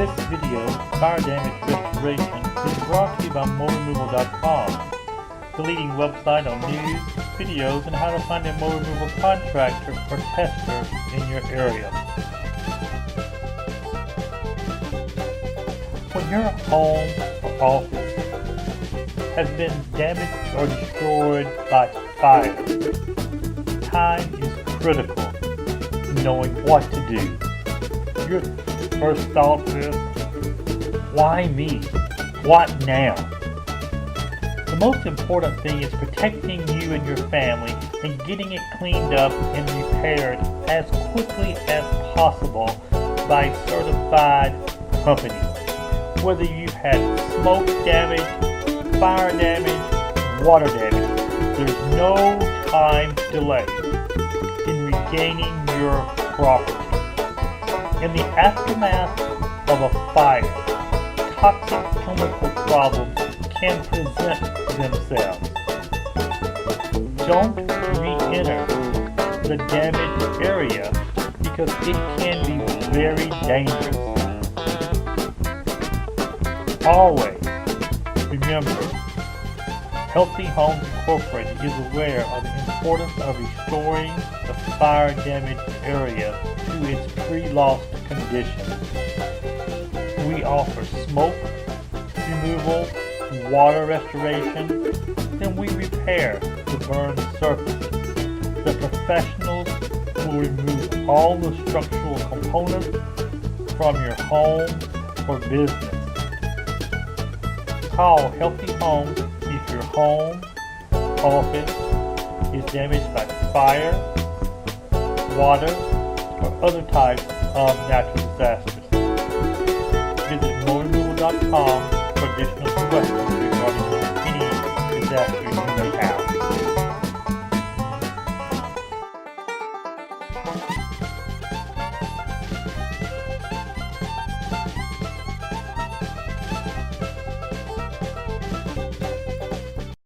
This video, Fire Damage Restoration, is brought to you by MowRemoval.com, the leading website on news, videos, and how to find a mow removal contractor or tester in your area. When your home or office has been damaged or destroyed by fire, time is critical in knowing what to do. Your first thought is, why me? What now? The most important thing is protecting you and your family and getting it cleaned up and repaired as quickly as possible by a certified company. Whether you've had smoke damage, fire damage, water damage, there's no time delay in regaining your property. In the aftermath of a fire, toxic chemical problems can present themselves. Don't re-enter the damaged area because it can be very dangerous. Always remember, Healthy Homes Incorporated is aware of the importance of restoring the fire-damaged area to its pre-loss condition. We offer smoke removal, water restoration, and we repair the burned surface. The professionals will remove all the structural components from your home or business. Call Healthy Homes if your home, office is damaged by fire, water, or other types of natural disasters. Visit MowRemoval.com for additional questions regarding any disaster you may have.